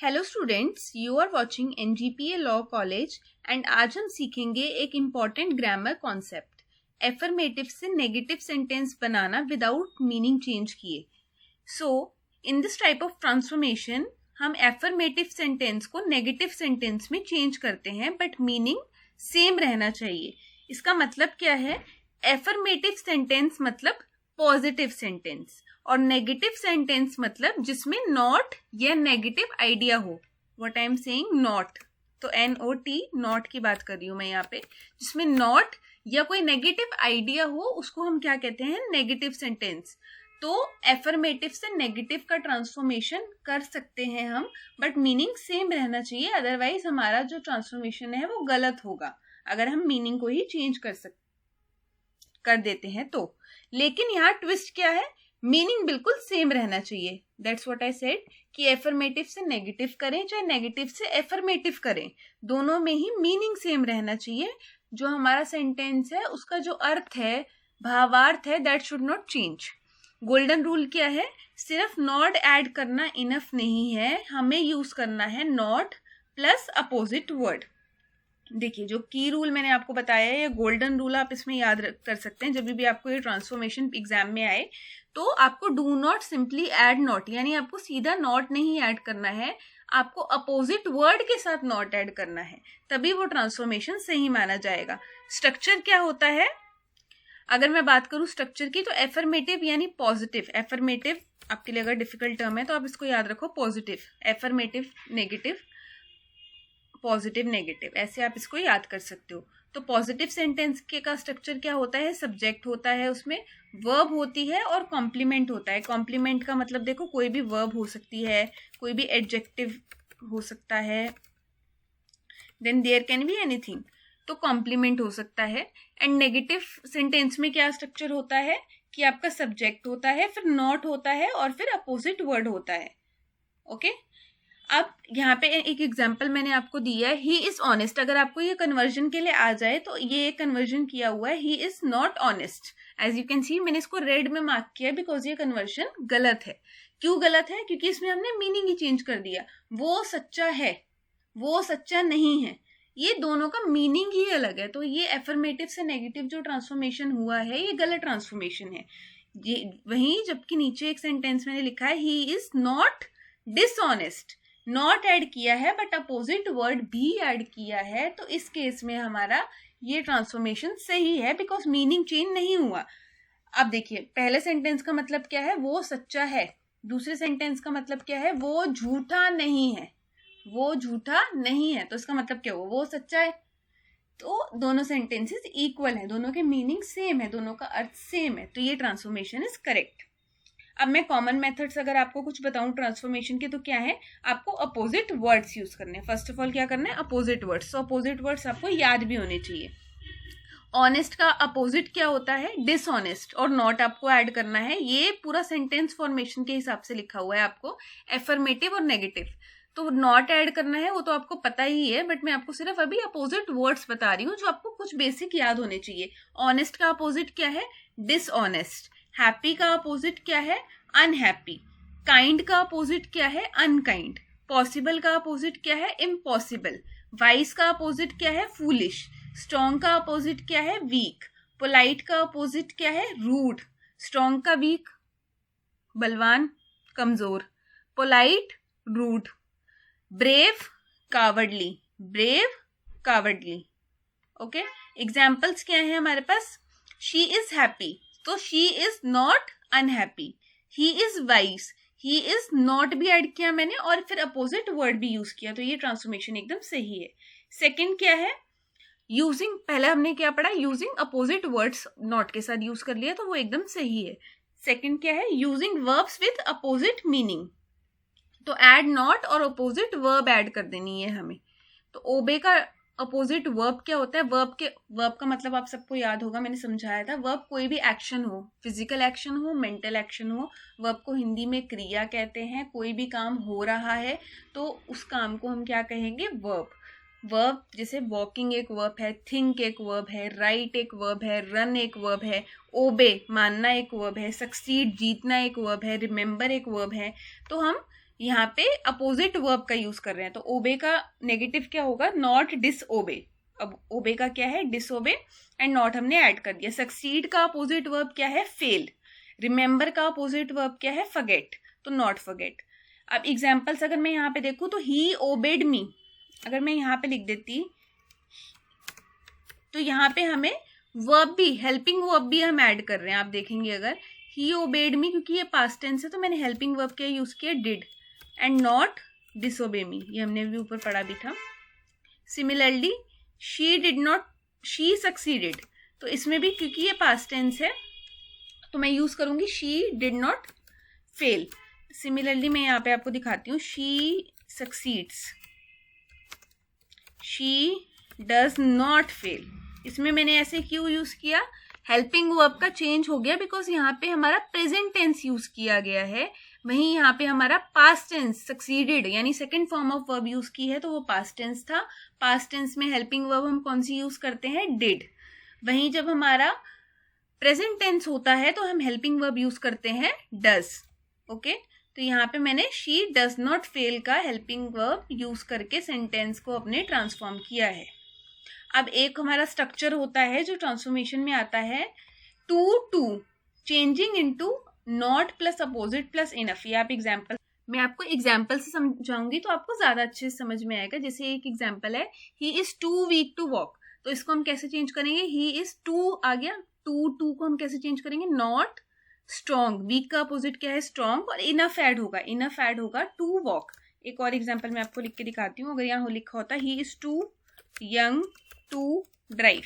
Hello students, you are watching NGPA law college and आज हम सीखेंगे एक इम्पॉर्टेंट ग्रामर कॉन्सेप्ट, एफर्मेटिव से नेगेटिव सेंटेंस बनाना विदाउट मीनिंग चेंज किए। So in this type of transformation हम एफर्मेटिव सेंटेंस को नेगेटिव सेंटेंस में चेंज करते हैं, बट मीनिंग सेम रहना चाहिए। इसका मतलब क्या है? एफर्मेटिव सेंटेंस मतलब पॉजिटिव सेंटेंस और नेगेटिव सेंटेंस मतलब जिसमें नॉट या नेगेटिव आइडिया हो। What I am saying, not, तो NOT, नॉट की बात कर रही हूं मैं यहाँ पे। जिसमें नॉट या कोई नेगेटिव आइडिया हो उसको हम क्या कहते हैं? Negative sentence. तो एफर्मेटिव से नेगेटिव का ट्रांसफॉर्मेशन कर सकते हैं हम, बट मीनिंग सेम रहना चाहिए, अदरवाइज हमारा जो ट्रांसफॉर्मेशन है वो गलत होगा अगर हम मीनिंग को ही चेंज कर देते हैं तो। लेकिन यहाँ ट्विस्ट क्या है? मीनिंग बिल्कुल सेम रहना चाहिए। दैट्स व्हाट आई सेड कि एफर्मेटिव से नेगेटिव करें चाहे नेगेटिव से एफर्मेटिव करें, दोनों में ही मीनिंग सेम रहना चाहिए। जो हमारा सेंटेंस है उसका जो अर्थ है, भावार्थ है, that should not change. Golden rule क्या है? सिर्फ नॉट ऐड करना इनफ नहीं है, हमें यूज करना है नॉट प्लस अपोजिट वर्ड। देखिए, जो की रूल मैंने आपको बताया है, ये गोल्डन रूल आप इसमें याद कर सकते हैं। जब भी आपको ये ट्रांसफॉर्मेशन एग्जाम में आए तो आपको do not simply add not, यानी आपको सीधा नॉट नहीं ऐड करना है, आपको अपोजिट वर्ड के साथ नॉट ऐड करना है, तभी वो ट्रांसफॉर्मेशन सही माना जाएगा। स्ट्रक्चर क्या होता है? अगर मैं बात करूं स्ट्रक्चर की, तो एफर्मेटिव यानी पॉजिटिव। एफर्मेटिव आपके लिए अगर डिफिकल्ट टर्म है तो आप इसको याद रखो, positive, affirmative, negative, positive, negative, ऐसे आप इसको याद कर सकते हो। तो पॉजिटिव सेंटेंस के का स्ट्रक्चर क्या होता है? सब्जेक्ट होता है, उसमें वर्ब होती है और कॉम्प्लीमेंट होता है। कॉम्प्लीमेंट का मतलब देखो, कोई भी वर्ब हो सकती है, कोई भी एडजेक्टिव हो सकता है, then there can be anything, तो कॉम्प्लीमेंट हो सकता है। एंड नेगेटिव सेंटेंस में क्या स्ट्रक्चर होता है कि आपका सब्जेक्ट होता है, फिर नॉट होता है और फिर अपोजिट वर्ड होता है। ओके अब यहाँ पे एक एग्जाम्पल मैंने आपको दिया है, ही इज ऑनेस्ट। अगर आपको ये कन्वर्जन के लिए आ जाए तो ये कन्वर्जन किया हुआ है, he is not honest. As you can see, मैंने इसको रेड में मार्क किया बिकॉज ये कन्वर्जन गलत है। क्यों गलत है? क्योंकि इसमें हमने मीनिंग ही चेंज कर दिया। वो सच्चा है, वो सच्चा नहीं है, ये दोनों का मीनिंग ही अलग है। तो ये एफर्मेटिव से नेगेटिव जो ट्रांसफॉर्मेशन हुआ है, ये गलत ट्रांसफॉर्मेशन है। ये वहीं, जबकि नीचे एक सेंटेंस मैंने लिखा है, he is not dishonest, not add किया है बट अपोजिट वर्ड भी ऐड किया है, तो इस केस में हमारा ये ट्रांसफॉर्मेशन सही है बिकॉज मीनिंग चेंज नहीं हुआ। अब देखिए, पहले सेंटेंस का मतलब क्या है? वो सच्चा है। दूसरे सेंटेंस का मतलब क्या है? वो झूठा नहीं है, वो झूठा नहीं है, तो इसका मतलब क्या हुआ? वो सच्चा है। तो दोनों सेंटेंसेस इक्वल है, दोनों के मीनिंग सेम है, दोनों का अर्थ सेम है, तो ये ट्रांसफॉर्मेशन इज करेक्ट। अब मैं कॉमन मेथड्स अगर आपको कुछ बताऊं ट्रांसफॉर्मेशन के, तो क्या है? आपको अपोजिट वर्ड्स यूज करने हैं। फर्स्ट ऑफ ऑल क्या करना है? Opposite words. तो अपोजिट वर्ड्स आपको याद भी होने चाहिए। ऑनेस्ट का अपोजिट क्या होता है? डिसऑनेस्ट, और नॉट आपको ऐड करना है। ये पूरा सेंटेंस फॉर्मेशन के हिसाब से लिखा हुआ है आपको, एफर्मेटिव और नेगेटिव। तो नॉट ऐड करना है वो तो आपको पता ही है, बट मैं आपको सिर्फ अभी अपोजिट वर्ड्स बता रही हूँ जो आपको कुछ बेसिक याद होने चाहिए। ऑनेस्ट का अपोजिट क्या है? डिसऑनेस्ट। हैप्पी का अपोजिट क्या है? अनहैप्पी। काइंड का अपोजिट क्या है? अनकाइंड। पॉसिबल का अपोजिट क्या है? इम्पॉसिबल। वाइस का अपोजिट क्या है? फूलिश। स्ट्रॉन्ग का अपोजिट क्या है? वीक। पोलाइट का अपोजिट क्या है? रूड। स्ट्रॉन्ग का वीक, बलवान, कमजोर। Polite, rude. Brave, cowardly, brave, cowardly. Okay, examples क्या है हमारे पास? शी इज हैप्पी, तो she is not unhappy. He is wise, he is not भी ऐड किया मैंने और फिर अपोजिट वर्ड भी यूज किया, तो ये ट्रांसफॉर्मेशन एकदम सही है। सेकंड क्या है? यूजिंग, पहले हमने क्या पढ़ा? यूजिंग अपोजिट वर्ड्स नॉट के साथ यूज कर लिया, तो वो एकदम सही है। सेकंड क्या है? Using verbs with opposite meaning, तो ऐड नॉट और अपोजिट वर्ब ऐड कर देनी है हमें। तो ओबे का अपोजिट वर्ब क्या होता है? वर्ब का मतलब आप सबको याद होगा, मैंने समझाया था। वर्ब कोई भी एक्शन हो, फिजिकल एक्शन हो, मेंटल एक्शन हो, वर्ब को हिंदी में क्रिया कहते हैं। कोई भी काम हो रहा है तो उस काम को हम क्या कहेंगे? वर्ब। वर्ब जैसे वॉकिंग एक वर्ब है, थिंक एक वर्ब है, राइट एक वर्ब है, रन एक वर्ब है, ओबे मानना एक वर्ब है, सक्सीड जीतना एक वर्ब है, रिमेंबर एक वर्ब है। तो हम यहाँ पे अपोजिट वर्ब का यूज कर रहे हैं, तो ओबे का नेगेटिव क्या होगा, नॉट डिसओबे। अब ओबे का क्या है, डिसओबे, एंड नॉट हमने ऐड कर दिया। सक्सीड का अपोजिट वर्ब क्या है, फेल। रिमेंबर का अपोजिट वर्ब क्या है, फॉरगेट, तो नॉट फॉरगेट। अब एग्जाम्पल्स अगर मैं यहाँ पे देखूँ तो ही ओबेड मी, अगर मैं यहाँ पे लिख देती तो यहाँ पे हमें वर्ब भी, हेल्पिंग वर्ब भी हम ऐड कर रहे हैं। आप देखेंगे अगर ही ओबेड मी, क्योंकि ये पास्ट टेंस है तो मैंने हेल्पिंग वर्ब क्या यूज किया, डिड, एंड नॉट डिसोबे मी, ये हमने भी ऊपर पढ़ा भी था। Similarly she did not, she succeeded, तो इसमें भी क्योंकि ये पास्ट टेंस है तो मैं यूज करूंगी she did not fail. Similarly मैं यहाँ पे आपको दिखाती हूँ, she succeeds, she does not fail. इसमें मैंने ऐसे क्यों यूज किया, हेल्पिंग वर्ब का चेंज हो गया बिकॉज यहाँ पे हमारा प्रेजेंट टेंस यूज किया गया है, वहीं यहाँ पे हमारा पास्ट टेंस सक्सीडेड यानी second form of verb use की है, तो वो पास्ट टेंस था। पास्ट टेंस में हेल्पिंग वर्ब हम कौन सी यूज करते हैं, डिड। वहीं जब हमारा प्रेजेंट टेंस होता है तो हम हेल्पिंग वर्ब यूज करते हैं डज। ओके, तो यहाँ पे मैंने शी डज नॉट फेल का हेल्पिंग वर्ब यूज करके सेंटेंस को अपने ट्रांसफॉर्म किया है। अब एक हमारा स्ट्रक्चर होता है जो ट्रांसफॉर्मेशन में आता है, too to, changing into not plus opposite plus enough. ये आप एग्जाम्पल, मैं आपको एग्जाम्पल से समझाऊंगी तो आपको ज्यादा अच्छे से समझ में आएगा। जैसे एक एग्जाम्पल है, he is too weak to walk, तो इसको हम कैसे चेंज करेंगे, ही इज टू आ गया, टू टू को हम कैसे चेंज करेंगे, नॉट स्ट्रॉन्ग, वीक का अपोजिट क्या है, स्ट्रॉन्ग, और इनफ ऐड होगा, इनफ ऐड होगा टू वॉक। एक और एग्जाम्पल मैं आपको लिख के दिखाती हूँ। अगर यहाँ लिखा होता he is too young to drive,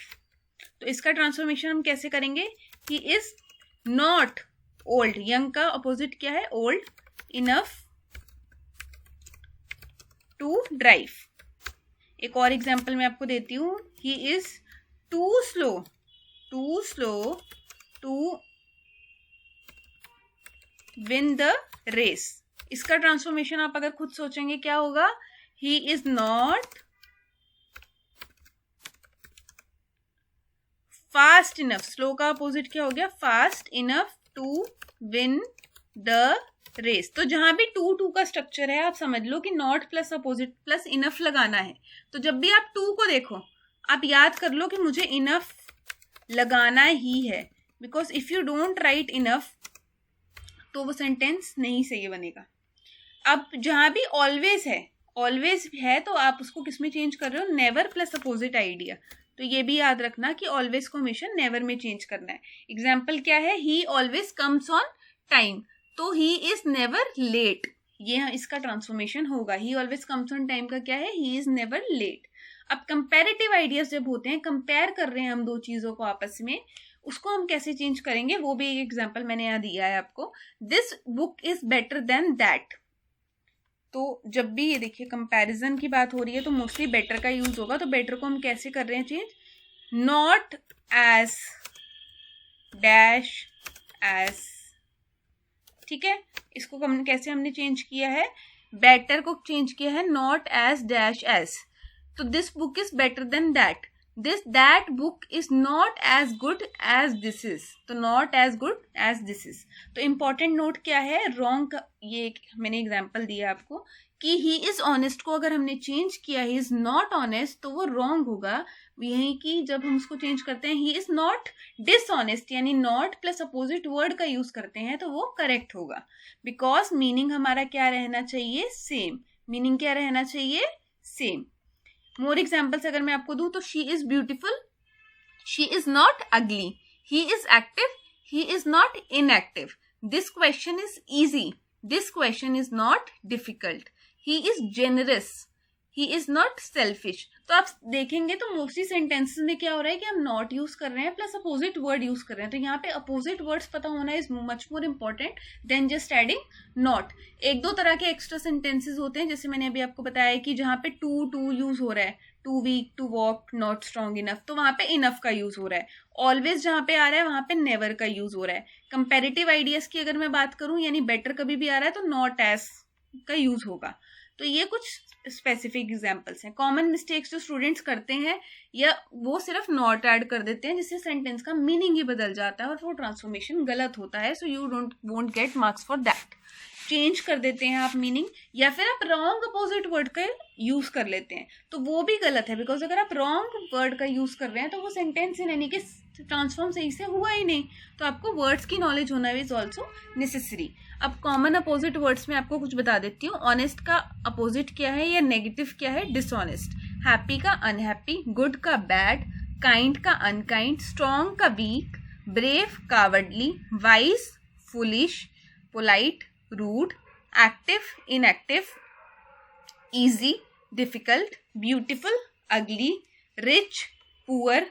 तो इसका ट्रांसफॉर्मेशन हम कैसे करेंगे, he is not old, young का अपोजिट क्या है, ओल्ड, इनफ टू ड्राइव। एक और एग्जाम्पल मैं आपको देती हूँ, he is too slow to win the race. इसका ट्रांसफॉर्मेशन आप अगर खुद सोचेंगे क्या होगा, he is not fast enough, slow का अपोजिट क्या हो गया, fast enough to win the race. तो जहां भी टू टू का स्ट्रक्चर है आप समझ लो कि not plus opposite plus enough लगाना है। तो जब भी आप टू को देखो आप याद कर लो कि मुझे इनफ लगाना ही है, because if you don't write enough तो वो सेंटेंस नहीं सही बनेगा। अब जहां भी ऑलवेज है तो आप उसको किसमें चेंज कर रहे हो, नेवर प्लस अपोजिट आइडिया। तो ये भी याद रखना कि ऑलवेज को हमेशा नेवर में चेंज करना है। एग्जाम्पल क्या है, ही ऑलवेज कम्स ऑन टाइम, तो ही इज नेवर लेट, ये इसका ट्रांसफॉर्मेशन होगा, ही ऑलवेज कम्स ऑन टाइम का क्या है, ही इज नेवर लेट। अब कंपैरेटिव आइडियाज जब होते हैं, कंपेयर कर रहे हैं हम दो चीजों को आपस में, उसको हम कैसे चेंज करेंगे वो भी एक एग्जाम्पल मैंने यहाँ दिया है आपको। This book is better than that, तो जब भी ये देखिए कंपैरिजन की बात हो रही है तो मोस्टली बेटर का यूज होगा। तो बेटर को हम कैसे कर रहे हैं change, not as dash as, ठीक है। इसको कैसे हमने चेंज किया है, बेटर को चेंज किया है नॉट एज डैश एज। तो this book is better than that, that book is not as good as this is, तो not as good as this is. तो इंपॉर्टेंट नोट क्या है, रॉन्ग, ये मैंने एग्जाम्पल दिया आपको कि ही इज ऑनेस्ट को अगर हमने चेंज किया ही इज नॉट ऑनेस्ट तो वो रॉन्ग होगा। यही कि जब हम उसको चेंज करते हैं ही इज नॉट डिसऑनेस्ट यानी नॉट प्लस अपोजिट वर्ड का यूज करते हैं तो वो करेक्ट होगा, बिकॉज मीनिंग हमारा क्या रहना चाहिए, सेम। मीनिंग क्या रहना चाहिए, सेम। मोर एग्जाम्पल्स अगर मैं आपको दूं तो she is beautiful, she is not ugly, he is active, he is not inactive, this question is easy, this question is not difficult, he is generous, he is not selfish. तो आप देखेंगे तो mostly sentences में क्या हो रहा है कि हम नॉट यूज कर रहे हैं प्लस अपोजिट वर्ड यूज कर रहे हैं। तो यहाँ पे अपोजिट वर्ड्स पता होना is much more important then just adding not. एक दो तरह के एक्स्ट्रा सेंटेंसेस होते हैं, जैसे मैंने अभी आपको बताया कि जहाँ पे टू टू यूज हो रहा है, too weak to walk not strong enough, तो वहां पे इनफ का यूज हो रहा है। ऑलवेज जहाँ पे आ रहा है वहां पे नेवर का यूज हो रहा है। कंपेरेटिव आइडियाज की अगर मैं बात करूं यानी बेटर कभी भी आ रहा है तो नॉट एज का यूज होगा। तो ये कुछ स्पेसिफिक एग्जांपल्स हैं। कॉमन मिस्टेक्स जो स्टूडेंट्स करते हैं या वो सिर्फ नॉट ऐड कर देते हैं जिससे सेंटेंस का मीनिंग ही बदल जाता है और वो ट्रांसफॉर्मेशन गलत होता है, so you won't get marks for that. Change कर देते हैं आप मीनिंग, या फिर आप रॉन्ग अपोजिट वर्ड का यूज कर लेते हैं, तो वो भी गलत है। बिकॉज अगर आप रॉन्ग वर्ड का यूज कर रहे हैं तो वो सेंटेंस इन यानी कि ट्रांसफॉर्म सही से हुआ ही नहीं। तो आपको वर्ड्स की नॉलेज होना इज ऑल्सो नेसेसरी। अब कॉमन अपोजिट वर्ड्स में आपको कुछ बता देती हूँ। ऑनेस्ट का अपोजिट क्या है या नेगेटिव क्या है? डिसऑनेस्ट। हैप्पी का अनहैप्पी, गुड का बैड, काइंड का अनकाइंड, स्ट्रॉन्ग का weak, brave cowardly, wise foolish, polite rude, active inactive, easy difficult, beautiful ugly, rich poor,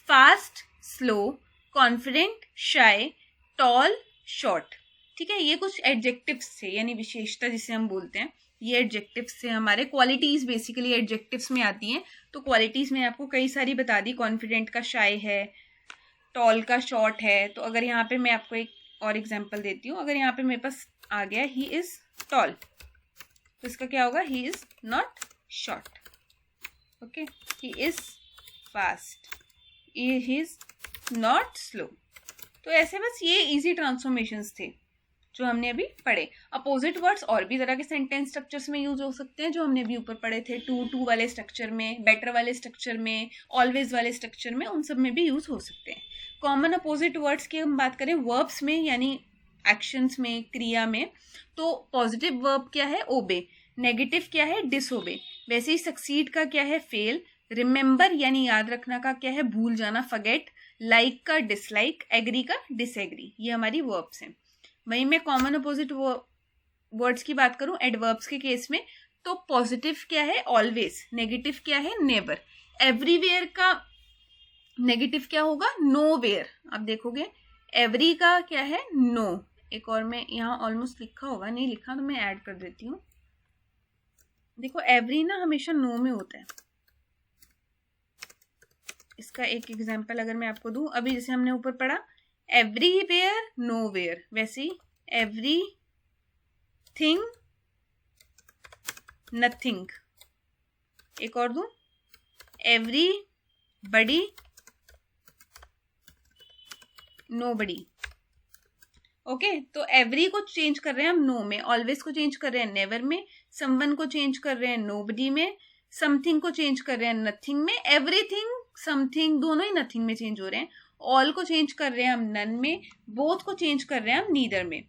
fast slow, confident shy, tall short। ठीक है, ये कुछ एडजेक्टिव्स थे यानी विशेषता जिसे हम बोलते हैं। ये एडजेक्टिव्स से हमारे क्वालिटीज बेसिकली एडजेक्टिव्स में आती हैं। तो क्वालिटीज में आपको कई सारी बता दी। कॉन्फिडेंट का शाय है, टॉल का शॉर्ट है। तो अगर यहाँ पे मैं आपको एक और एग्जांपल देती हूँ। अगर यहाँ पे मेरे पास आ गया ही इज टॉल, तो इसका क्या होगा? He is not short. Okay, he is fast, he is not slow. तो ऐसे बस ये इजी ट्रांसफॉर्मेशंस थे जो हमने अभी पढ़े। अपोजिट वर्ड्स और भी तरह के सेंटेंस स्ट्रक्चर्स में यूज हो सकते हैं जो हमने अभी ऊपर पढ़े थे। टू वाले स्ट्रक्चर में, बेटर वाले स्ट्रक्चर में, ऑलवेज वाले स्ट्रक्चर में, उन सब में भी यूज हो सकते हैं। कॉमन अपोजिट वर्ड्स की हम बात करें वर्ब्स में यानी एक्शंस में, क्रिया में, तो पॉजिटिव वर्ब क्या है? ओबे। नेगेटिव क्या है? डिसओबे। वैसे ही सक्सीड का क्या है? फेल। रिमेंबर यानी याद रखना का क्या है? भूल जाना, फॉरगेट। लाइक का डिसलाइक, एग्री का डिसएग्री। ये हमारी वर्ब्स हैं। वहीं मैं कॉमन अपोजिट वर्ड्स की बात करूं एडवर्ब्स के केस में, तो पॉजिटिव क्या है? ऑलवेज। नेगेटिव क्या है? नेवर। एवरीवेयर का नेगेटिव क्या होगा? नोवेयर। आप देखोगे एवरी का क्या है? नो। एक और मैं यहाँ ऑलमोस्ट लिखा होगा, नहीं लिखा तो मैं ऐड कर देती हूँ। देखो एवरी ना हमेशा नो में होता है। इसका एक एग्जांपल अगर मैं आपको दूं, अभी जैसे हमने ऊपर पढ़ा एवरीवेयर नोवेयर, वैसे ही एवरी थिंग नथिंग। एक और दूं, एवरी बडी नोबडी। ओके, तो एवरी को चेंज कर रहे हैं हम नो में, ऑलवेज को चेंज कर रहे हैं नेवर में, समवन को चेंज कर रहे हैं नोबडी में, समथिंग को चेंज कर रहे हैं नथिंग में, एवरीथिंग समथिंग दोनों ही नथिंग में चेंज हो रहे हैं, ऑल को चेंज कर रहे हैं हम नन में, बोथ को चेंज कर रहे हैं हम नीदर में।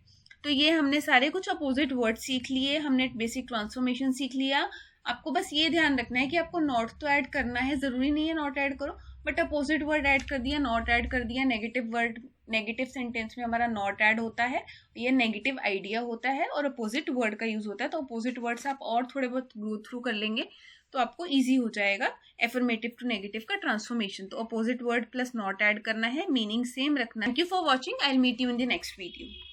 तो ये हमने सारे कुछ अपोजिट वर्ड सीख लिए, हमने बेसिक ट्रांसफॉर्मेशन सीख लिया। आपको बस ये ध्यान रखना है कि आपको नॉट तो ऐड करना है, जरूरी नहीं है नॉट ऐड करो, बट अपोजिट वर्ड ऐड कर दिया, नॉट ऐड कर दिया। नेगेटिव वर्ड, नेगेटिव सेंटेंस में हमारा नॉट ऐड होता है, ये नेगेटिव आइडिया होता है और अपोजिट वर्ड का यूज होता है। तो अपोजिट वर्ड्स आप और थोड़े बहुत गो थ्रू कर लेंगे तो आपको इजी हो जाएगा एफर्मेटिव टू नेगेटिव का ट्रांसफॉर्मेशन। तो opposite word plus not add करना है, मीनिंग सेम रखना है। Thank you for watching, I will meet you in the next video.